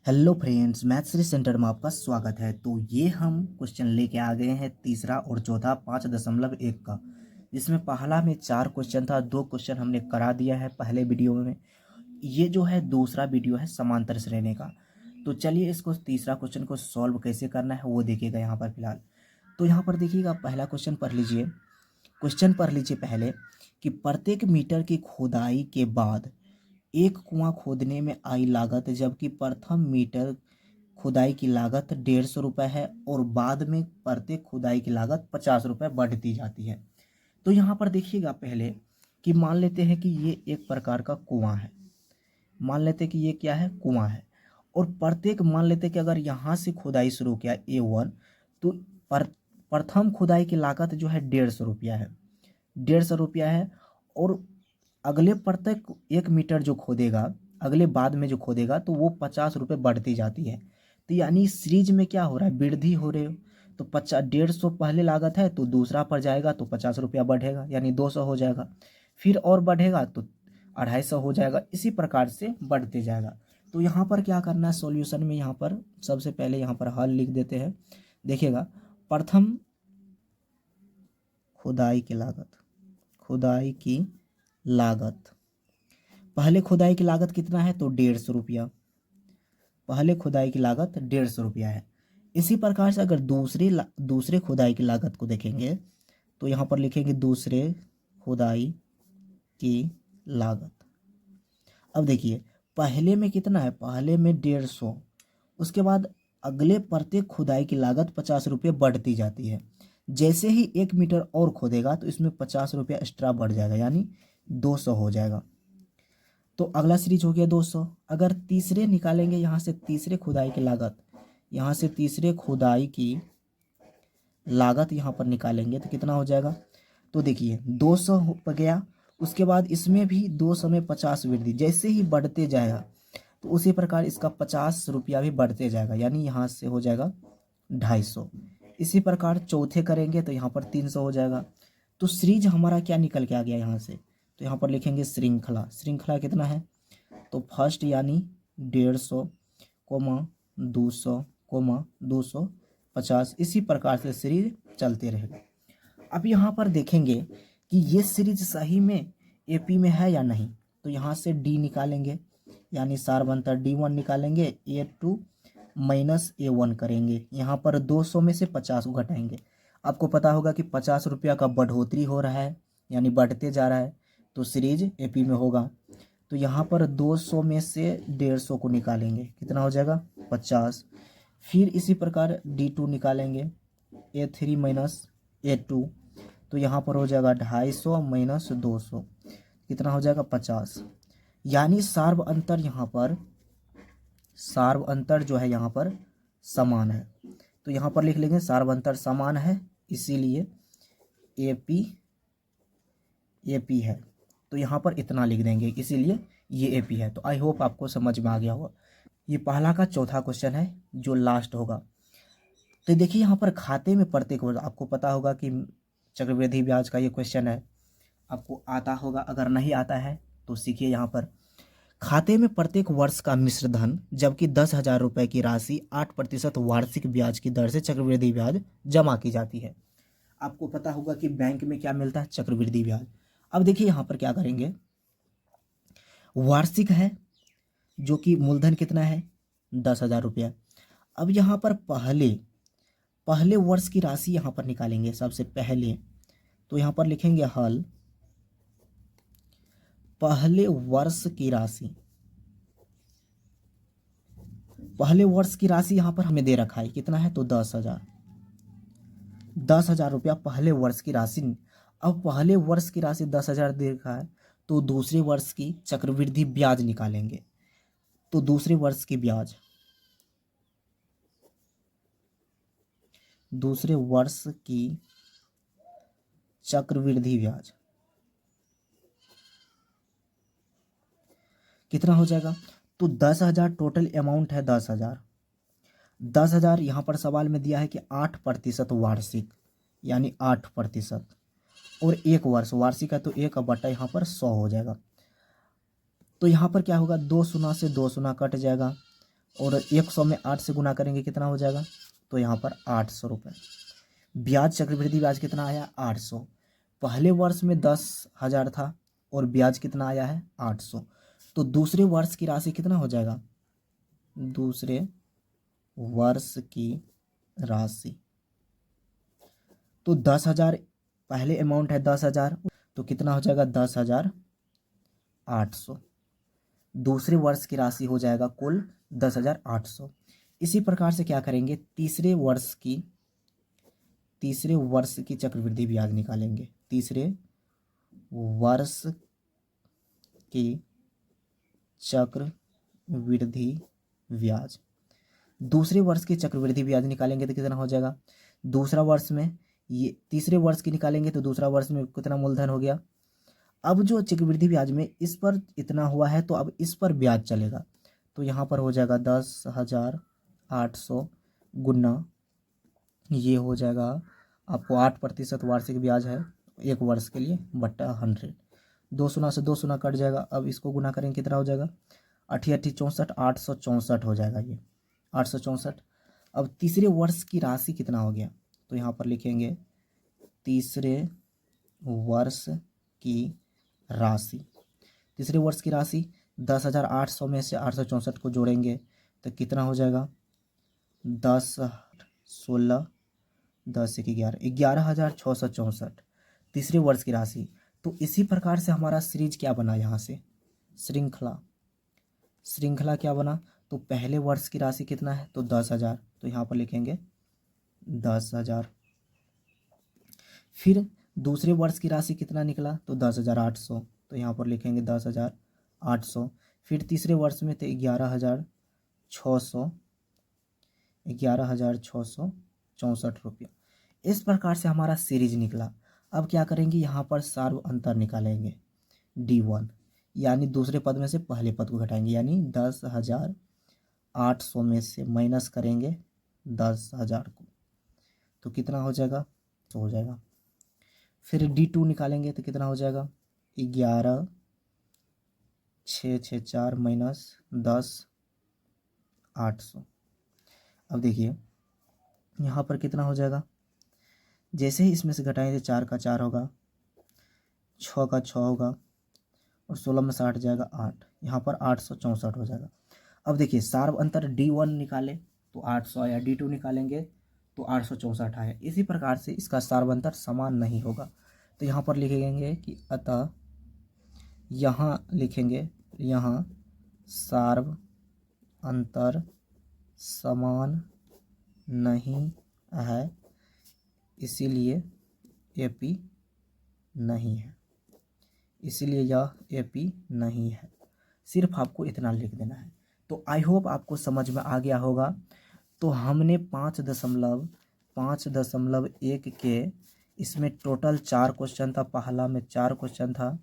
Hello friends, math series centre में आपका स्वागत है। तो ये हम क्वेश्चन लेके आ गए हैं तीसरा और चौथा 5.1 का, जिसमें पहला में 4 क्वेश्चन था। 2 क्वेश्चन हमने करा दिया है पहले वीडियो में। ये जो है दूसरा वीडियो है समांतर श्रेणी का। तो चलिए इसको तीसरा क्वेश्चन को सॉल्व कैसे करना है वो देखिएगा यहाँ पर फिलहाल। तो यहाँ पर देखिएगा पहला क्वेश्चन पढ़ लीजिए। क्वेश्चन पढ़ लीजिए पहले कि प्रत्येक मीटर की खुदाई के बाद एक कुआं खोदने में आई लागत, जबकि प्रथम मीटर खुदाई की लागत 150 रुपये है और बाद में प्रत्येक खुदाई की लागत 50 रुपये बढ़ती जाती है। तो यहाँ पर देखिएगा पहले कि मान लेते हैं कि ये एक प्रकार का कुआं है। मान लेते हैं कि ये क्या है, कुआं है। और प्रत्येक मान लेते हैं कि अगर यहाँ से खुदाई शुरू किया A1, तो प्रथम खुदाई की लागत जो है 150 रुपया है। 150 रुपया है। और अगले प्रत्येक 1 मीटर जो खोदेगा, अगले बाद में जो खोदेगा, तो वो 50 रुपये बढ़ती जाती है। तो यानी सीरीज में क्या हो रहा है, वृद्धि हो रही हो। तो 150 पहले लागत है तो दूसरा पर जाएगा तो 50 रुपया बढ़ेगा, यानी 200 हो जाएगा। फिर और बढ़ेगा तो 250 हो जाएगा। इसी प्रकार से बढ़ते जाएगा। तो यहाँ पर क्या करना है सॉल्यूशन में, यहाँ पर सबसे पहले यहाँ पर हल लिख देते हैं। देखिएगा, प्रथम खुदाई की लागत, खुदाई की लागत, पहले खुदाई की लागत कितना है तो 150 रुपया। पहले खुदाई की लागत 150 रुपया है। इसी प्रकार से अगर दूसरे खुदाई की लागत को देखेंगे तो यहाँ पर लिखेंगे दूसरे खुदाई की लागत। अब देखिए पहले में कितना है, पहले में 150। उसके बाद अगले प्रत्येक खुदाई की लागत 50 रुपये बढ़ती जाती है। जैसे ही 1 मीटर और खोदेगा तो इसमें 50 रुपया एक्स्ट्रा बढ़ जाएगा, यानी 200 हो जाएगा। तो अगला सीरीज हो गया 200। अगर तीसरे निकालेंगे, यहाँ से तीसरे खुदाई की लागत, यहाँ से तीसरे खुदाई की लागत यहाँ पर निकालेंगे तो कितना हो जाएगा। तो देखिए 200 हो गया। उसके बाद इसमें भी 200 में 50 वृद्धि, जैसे ही बढ़ते जाएगा तो उसी प्रकार इसका 50 रुपया भी बढ़ते जाएगा, यानी यहाँ से हो जाएगा 250। इसी प्रकार चौथे करेंगे तो यहाँ पर 300 हो जाएगा। तो सीरीज हमारा क्या निकल के आ गया यहाँ से, तो यहाँ पर लिखेंगे श्रृंखला। श्रृंखला कितना है तो फर्स्ट यानी 150, 200, 250, इसी प्रकार से सीरीज चलते रहेगा। अब यहाँ पर देखेंगे कि ये सीरीज सही में AP में है या नहीं। तो यहाँ से D निकालेंगे, यानी सार्वंतर D1 निकालेंगे, A2 माइनस A1 करेंगे। यहाँ पर 200 में से 50 को घटाएंगे। आपको पता होगा कि 50 रुपया का बढ़ोतरी हो रहा है, यानी बढ़ते जा रहा है, तो सीरीज AP में होगा। तो यहाँ पर 200 में से 150 को निकालेंगे, कितना हो जाएगा 50। फिर इसी प्रकार D2 निकालेंगे, A3 माइनस A2, तो यहाँ पर हो जाएगा 250 माइनस 200, कितना हो जाएगा 50। यानी सार्व अंतर यहाँ पर, सार्व अंतर जो है यहाँ पर समान है। तो यहाँ पर लिख लेंगे सार्व अंतर समान है, इसीलिए AP है। तो यहाँ पर इतना लिख देंगे, इसीलिए ये AP है। तो आई होप आपको समझ में आ गया होगा। ये पहला का चौथा क्वेश्चन है जो लास्ट होगा। तो देखिए यहाँ पर खाते में प्रत्येक वर्ष, आपको पता होगा कि चक्रवृद्धि ब्याज का ये क्वेश्चन है, आपको आता होगा। अगर नहीं आता है तो सीखिए। यहाँ पर खाते में प्रत्येक वर्ष का मिश्र धन, जबकि 10,000 रुपये की राशि 8% वार्षिक ब्याज की दर से चक्रवृद्धि ब्याज जमा की जाती है। आपको पता होगा कि बैंक में क्या मिलता है, चक्रवृद्धि ब्याज। अब देखिए यहाँ पर क्या करेंगे, वार्षिक है जो कि मूलधन कितना है 10,000 रुपया। अब यहाँ पर पहले वर्ष की राशि यहाँ पर निकालेंगे सबसे पहले। तो यहाँ पर लिखेंगे हल पहले वर्ष की राशि। पहले वर्ष की राशि यहाँ पर हमें दे रखा है, कितना है तो 10,000। 10,000 रुपया पहले वर्ष की राशि। अब पहले वर्ष की राशि 10,000 दे रखा है, तो दूसरे वर्ष की चक्रवृद्धि ब्याज निकालेंगे। तो दूसरे वर्ष की ब्याज, दूसरे वर्ष की चक्रवृद्धि ब्याज कितना हो जाएगा। तो 10,000 टोटल अमाउंट है, 10,000। 10,000 यहाँ पर सवाल में दिया है कि 8% वार्षिक, यानी 8%। और एक वर्ष वार्षिक है तो 1/, यहाँ पर 100 हो जाएगा। तो यहाँ पर क्या होगा, 2 शून्य से 2 शून्य कट जाएगा। और 100 में 8 से गुना करेंगे कितना हो जाएगा, तो यहाँ पर 800 रुपये। ब्याज चक्रवृद्धि ब्याज कितना आया, 800। पहले वर्ष में 10,000 था और ब्याज कितना आया है, 800। तो दूसरे वर्ष की राशि कितना हो जाएगा, दूसरे वर्ष की राशि, तो 10,000 पहले अमाउंट है 10,000, तो कितना हो जाएगा 10,800। दूसरे वर्ष की राशि हो जाएगा कुल 10,800। इसी प्रकार से क्या करेंगे, तीसरे वर्ष की चक्रवृद्धि ब्याज निकालेंगे। तीसरे वर्ष की चक्रवृद्धि ब्याज, दूसरे वर्ष की चक्रवृद्धि ब्याज निकालेंगे तो कितना हो जाएगा, दूसरा वर्ष में ये तीसरे वर्ष की निकालेंगे तो दूसरा वर्ष में कितना मूलधन हो गया। अब जो चक्रवृद्धि ब्याज में इस पर इतना हुआ है तो अब इस पर ब्याज चलेगा, तो यहाँ पर हो जाएगा 10,800 गुना, ये हो जाएगा आपको 8% वार्षिक ब्याज है एक वर्ष के लिए बट्टा 100। 2 शून्य से 2 शून्य कट जाएगा। अब इसको गुना करेंगे कितना हो जाएगा, 8×8 = 64, 864 हो जाएगा ये 864। अब तीसरे वर्ष की राशि कितना हो गया, तो यहाँ पर लिखेंगे तीसरे वर्ष की राशि। तीसरे वर्ष की राशि 10,800 में से 864 को जोड़ेंगे तो कितना हो जाएगा, 10 16 10 1 11 11,664 तीसरे वर्ष की राशि। तो इसी प्रकार से हमारा सीरीज क्या बना, यहाँ से श्रृंखला क्या बना, तो पहले वर्ष की राशि कितना है, तो 10,000, तो यहाँ पर लिखेंगे 10,000। फिर दूसरे वर्ष की राशि कितना निकला, तो 10,800, तो यहाँ पर लिखेंगे 10,800। फिर तीसरे वर्ष में थे 11,664 रुपया। इस प्रकार से हमारा सीरीज निकला। अब क्या करेंगे, यहाँ पर सार्व अंतर निकालेंगे D1, यानी दूसरे पद में से पहले पद को घटाएंगे, यानी 10,800 में से माइनस करेंगे 10,000 को, तो कितना हो जाएगा, तो हो जाएगा। फिर D2 निकालेंगे तो कितना हो जाएगा, 11,664 माइनस 10,800। अब देखिए यहाँ पर कितना हो जाएगा, जैसे ही इसमें से घटाएंगे 4 का 4 होगा, 6 का 6 होगा और 16 में 60 जाएगा 8, यहाँ पर 864 हो जाएगा। अब देखिए सार्व अंतर D1 निकाले तो 800 आया, D2 निकालेंगे तो 864 आया। इसी प्रकार से इसका सार्व अंतर समान नहीं होगा, तो यहाँ पर लिखेंगे कि अतः यहाँ लिखेंगे, यहाँ सार्व अंतर समान नहीं है, इसीलिए AP नहीं है, इसीलिए यह AP नहीं है। सिर्फ आपको इतना लिख देना है। तो आई होप आपको समझ में आ गया होगा। तो हमने 5.1 के इसमें टोटल 4 क्वेश्चन था, पहला में 4 क्वेश्चन था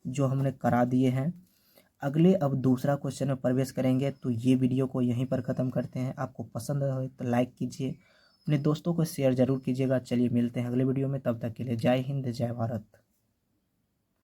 जो हमने करा दिए हैं। अगले अब दूसरा क्वेश्चन में प्रवेश करेंगे। तो ये वीडियो को यहीं पर ख़त्म करते हैं। आपको पसंद आए तो लाइक कीजिए, अपने दोस्तों को शेयर ज़रूर कीजिएगा। चलिए मिलते हैं अगले वीडियो में, तब तक के लिए जय हिंद जय भारत।